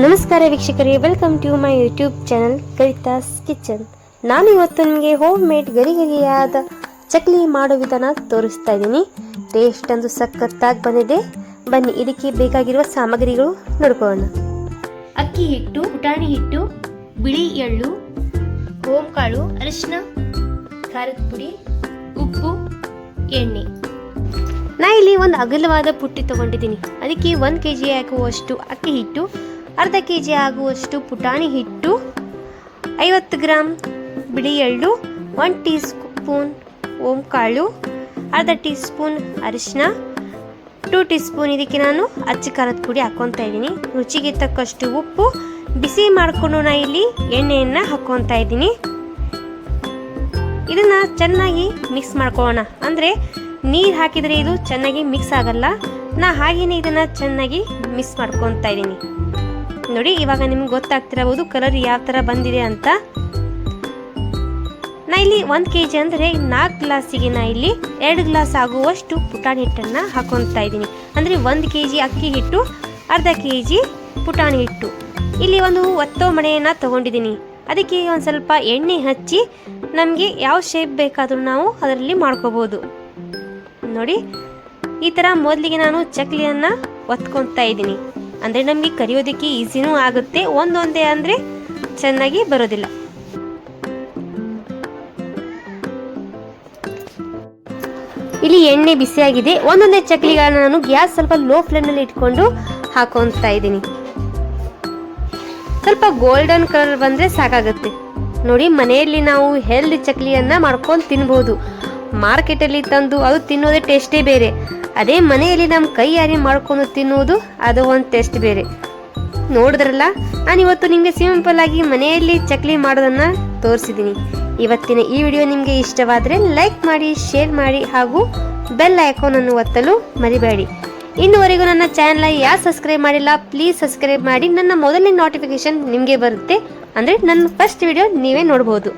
ನಮಸ್ಕಾರ ವೀಕ್ಷಕರೇ, welcome to my YouTube channel Kavita's kitchen. ನಾನು ಇವತ್ತು ನಿಮಗೆ ಹೋಮ್ ಮೇಡ್ ಗರಿಗರಿಯಾದ ಚಕ್ಲಿ ಮಾಡೋ ವಿಧಾನ ತೋರಿಸ್ತಾ ಇದ್ದೀನಿ. ಟೇಸ್ಟ್ ಅಂತೂ ಸಖತ್ತಾಗಿ ಬಂದಿದೆ. ಬನ್ನಿ ಇದಕ್ಕೆ ಬೇಕಾಗಿರುವ ಸಾಮಗ್ರಿಗಳು ನೋಡ್ಕೊಳ್ಳೋಣ. ಅಕ್ಕಿ ಹಿಟ್ಟು, ಪುಟಾಣಿ ಹಿಟ್ಟು, ಬಿಳಿ ಎಳ್ಳು, ಓಂಕಾಳು, ಅರಿಶಿನ, ಖಾರದ ಪುಡಿ, ಉಪ್ಪು, ಎಣ್ಣೆ. ನಾ ಇಲ್ಲಿ ಒಂದು ಅಗಲವಾದ ಪುಟ್ಟಿ ತಗೊಂಡಿದ್ದೀನಿ. ಅದಕ್ಕೆ 1 kg ಆಗುವಷ್ಟು ಅಕ್ಕಿ ಹಿಟ್ಟು, ಅರ್ಧ kg ಆಗುವಷ್ಟು ಪುಟಾಣಿ ಹಿಟ್ಟು, 50 ಗ್ರಾಮ್ ಬಿಳಿ ಎಳ್ಳು, 1 ಟೀ ಸ್ಪೂನ್ ಓಂಕಾಳು, ಅರ್ಧ ಟೀ ಸ್ಪೂನ್ ಅರಿಶಿನ, 2 ಟೀ ಸ್ಪೂನ್ ಇದಕ್ಕೆ ನಾನು ಅಚ್ಚ ಖಾರದ ಪುಡಿ ಹಾಕ್ಕೊತಾ ಇದ್ದೀನಿ. ರುಚಿಗೆ ತಕ್ಕಷ್ಟು ಉಪ್ಪು, ಬಿಸಿ ಮಾಡಿಕೊಂಡು ನಾ ಇಲ್ಲಿ ಎಣ್ಣೆಯನ್ನು ಹಾಕ್ಕೊತಾ ಇದ್ದೀನಿ. ಇದನ್ನು ಚೆನ್ನಾಗಿ ಮಿಕ್ಸ್ ಮಾಡ್ಕೊಳ್ಳೋಣ. ಅಂದರೆ ನೀರು ಹಾಕಿದರೆ ಇದು ಚೆನ್ನಾಗಿ ಮಿಕ್ಸ್ ಆಗಲ್ಲ. ನಾ ಹಾಗೇನೆ ಇದನ್ನು ಚೆನ್ನಾಗಿ ಮಿಕ್ಸ್ ಮಾಡ್ಕೊತಾ ಇದ್ದೀನಿ. ನೋಡಿ, ಇವಾಗ ನಿಮ್ಗೆ ಗೊತ್ತಾಗ್ತಿರಬಹುದು ಕಲರ್ ಯಾವ ಥರ ಬಂದಿದೆ ಅಂತ. ನಾ ಇಲ್ಲಿ 1 kg ಅಂದರೆ 4 ಗ್ಲಾಸಿಗೆ ನಾ ಇಲ್ಲಿ 2 ಗ್ಲಾಸ್ ಆಗುವಷ್ಟು ಪುಟಾಣಿ ಹಿಟ್ಟನ್ನು ಹಾಕೊತಾ ಇದ್ದೀನಿ. ಅಂದರೆ 1 kg ಅಕ್ಕಿ ಹಿಟ್ಟು, ಅರ್ಧ kg ಪುಟಾಣಿ ಹಿಟ್ಟು. ಇಲ್ಲಿ ಒಂದು ಒತ್ತೋ ಮಣೆಯನ್ನು ತಗೊಂಡಿದ್ದೀನಿ. ಅದಕ್ಕೆ ಒಂದು ಸ್ವಲ್ಪ ಎಣ್ಣೆ ಹಚ್ಚಿ ನಮಗೆ ಯಾವ ಶೇಪ್ ಬೇಕಾದರೂ ನಾವು ಅದರಲ್ಲಿ ಮಾಡ್ಕೋಬೋದು. ನೋಡಿ, ಈ ಥರ ಮೊದಲಿಗೆ ನಾನು ಚಕ್ಲಿಯನ್ನು ಒತ್ಕೊತಾ ಇದ್ದೀನಿ. ಅಂದರೆ ನಮಗೆ ಕರಿಯೋದಕ್ಕೆ ಈಸಿನೂ ಆಗುತ್ತೆ, ಒಂದೊಂದೇ ಅಂದರೆ ಚೆನ್ನಾಗಿ ಬರೋದಿಲ್ಲ. ಇಲ್ಲಿ ಎಣ್ಣೆ ಬಿಸಿಯಾಗಿದೆ. ಒಂದೊಂದೇ ಚಕ್ಲಿಗಳನ್ನ ನಾನು ಗ್ಯಾಸ್ ಸ್ವಲ್ಪ ಲೋ ಫ್ಲೇಮ್ನಲ್ಲಿ ಇಟ್ಕೊಂಡು ಹಾಕೊತಾ ಇದ್ದೀನಿ. ಸ್ವಲ್ಪ ಗೋಲ್ಡನ್ ಕಲರ್ ಬಂದರೆ ಸಾಕಾಗುತ್ತೆ. ನೋಡಿ, ಮನೆಯಲ್ಲಿ ನಾವು ಹೆಲ್ದಿ ಚಕ್ಲಿಯನ್ನು ಮಾಡ್ಕೊಂಡು ತಿನ್ಬೋದು. ಮಾರ್ಕೆಟಲ್ಲಿ ತಂದು ಅದು ತಿನ್ನೋದೇ ಟೇಸ್ಟೇ ಬೇರೆ. ಅದೇ ಮನೆಯಲ್ಲಿ ನಮ್ಮ ಕೈಯಾರಿ ಮಾಡ್ಕೊಂಡು ತಿನ್ನೋದು ಅದು ಒಂದು ಟೇಸ್ಟ್ ಬೇರೆ. ನೋಡಿದ್ರಲ್ಲ, ನಾನಿವತ್ತು ನಿಮಗೆ ಸಿಂಪಲ್ ಆಗಿ ಮನೆಯಲ್ಲಿ ಚಕ್ಲಿ ಮಾಡೋದನ್ನು ತೋರಿಸಿದ್ದೀನಿ. ಇವತ್ತಿನ ಈ ವಿಡಿಯೋ ನಿಮಗೆ ಇಷ್ಟವಾದರೆ ಲೈಕ್ ಮಾಡಿ, ಶೇರ್ ಮಾಡಿ ಹಾಗೂ ಬೆಲ್ ಐಕಾನನ್ನು ಒತ್ತಲು ಮರಿಬೇಡಿ. ಇನ್ನುವರೆಗೂ ನನ್ನ ಚಾನಲ್ ಯಾರು ಸಬ್ಸ್ಕ್ರೈಬ್ ಮಾಡಿಲ್ಲ, ಪ್ಲೀಸ್ ಸಬ್ಸ್ಕ್ರೈಬ್ ಮಾಡಿ. ನನ್ನ ಮೊದಲನೇ ನೋಟಿಫಿಕೇಶನ್ ನಿಮಗೆ ಬರುತ್ತೆ. ಅಂದರೆ ನನ್ನ ಫಸ್ಟ್ ವಿಡಿಯೋ ನೀವೇ ನೋಡ್ಬೋದು.